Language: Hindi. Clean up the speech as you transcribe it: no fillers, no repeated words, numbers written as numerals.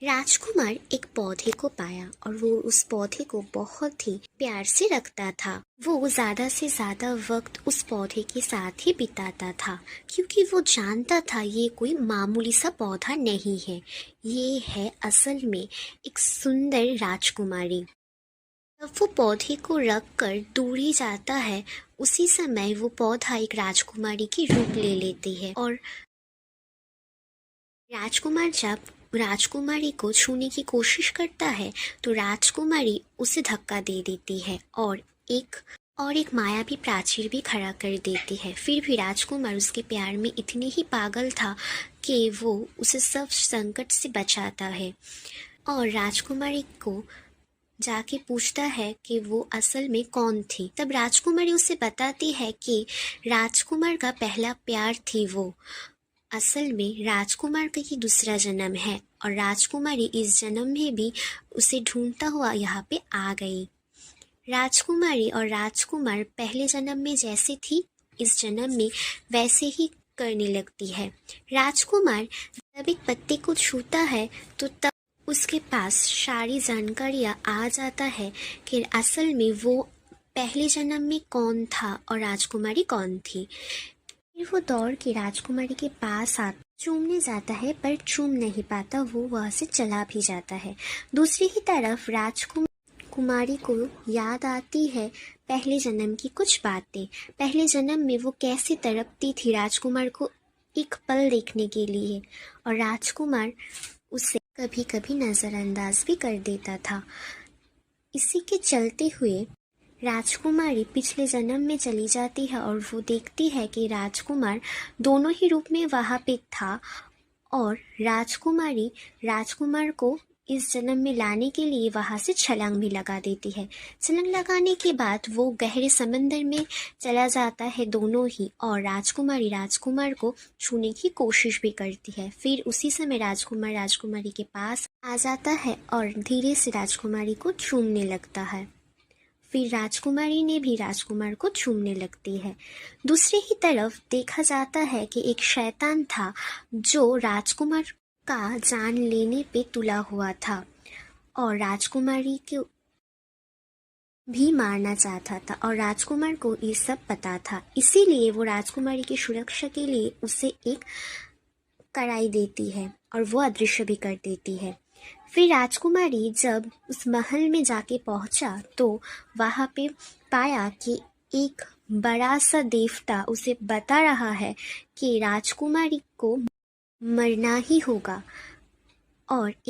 राजकुमार एक पौधे को पाया और वो उस पौधे को बहुत ही प्यार से रखता था। वो ज्यादा से ज्यादा वक्त उस पौधे के साथ ही बिताता था क्योंकि वो जानता था ये कोई मामूली सा पौधा नहीं है, ये है असल में एक सुंदर राजकुमारी। जब वो पौधे को रख कर दूर ही जाता है, उसी समय वो पौधा एक राजकुमारी की रूप ले लेती है और राजकुमार जब राजकुमारी को छूने की कोशिश करता है तो राजकुमारी उसे धक्का दे देती है और एक मायावी प्राचीर भी खड़ा कर देती है। फिर भी राजकुमार उसके प्यार में इतने ही पागल था कि वो उसे सब संकट से बचाता है और राजकुमारी को जाके पूछता है कि वो असल में कौन थी। तब राजकुमारी उसे बताती है कि राजकुमार का पहला प्यार थी वो। असल में राजकुमार का ही दूसरा जन्म है और राजकुमारी इस जन्म में भी उसे ढूंढता हुआ यहाँ पे आ गई। राजकुमारी और राजकुमार पहले जन्म में जैसे थी, इस जन्म में वैसे ही करने लगती है। राजकुमार जब एक पत्ते को छूता है तो तब उसके पास सारी जानकारियाँ आ जाता है कि असल में वो पहले जन्म में कौन था और राजकुमारी कौन थी। फिर वो दौड़ के राजकुमारी के पास आ चूमने जाता है पर चूम नहीं पाता, वो वहाँ से चला भी जाता है। दूसरी ही तरफ राजकुमारी को याद आती है पहले जन्म की कुछ बातें। पहले जन्म में वो कैसे तड़पती थी राजकुमार को एक पल देखने के लिए और राजकुमार उसे कभी कभी नज़रअंदाज भी कर देता था। इसी के चलते हुए राजकुमारी पिछले जन्म में चली जाती है और वो देखती है कि राजकुमार दोनों ही रूप में वहाँ पे था और राजकुमारी राजकुमार को इस जन्म में लाने के लिए वहाँ से छलांग भी लगा देती है। छलांग लगाने के बाद वो गहरे समंदर में चला जाता है दोनों ही और राजकुमारी राजकुमार को छूने की कोशिश भी करती है। फिर उसी समय राजकुमार राजकुमारी के पास आ जाता है और धीरे से राजकुमारी को चूमने लगता है। फिर राजकुमारी ने भी राजकुमार को चूमने लगती है। दूसरी ही तरफ देखा जाता है कि एक शैतान था जो राजकुमार का जान लेने पे तुला हुआ था और राजकुमारी को भी मारना चाहता था और राजकुमार को ये सब पता था। इसीलिए वो राजकुमारी की सुरक्षा के लिए उसे एक कड़ाई देती है और वो अदृश्य भी कर देती है। फिर राजकुमारी जब उस महल में जाके पहुंचा तो वहाँ पे पाया कि एक बड़ा सा देवता उसे बता रहा है कि राजकुमारी को मरना ही होगा और एक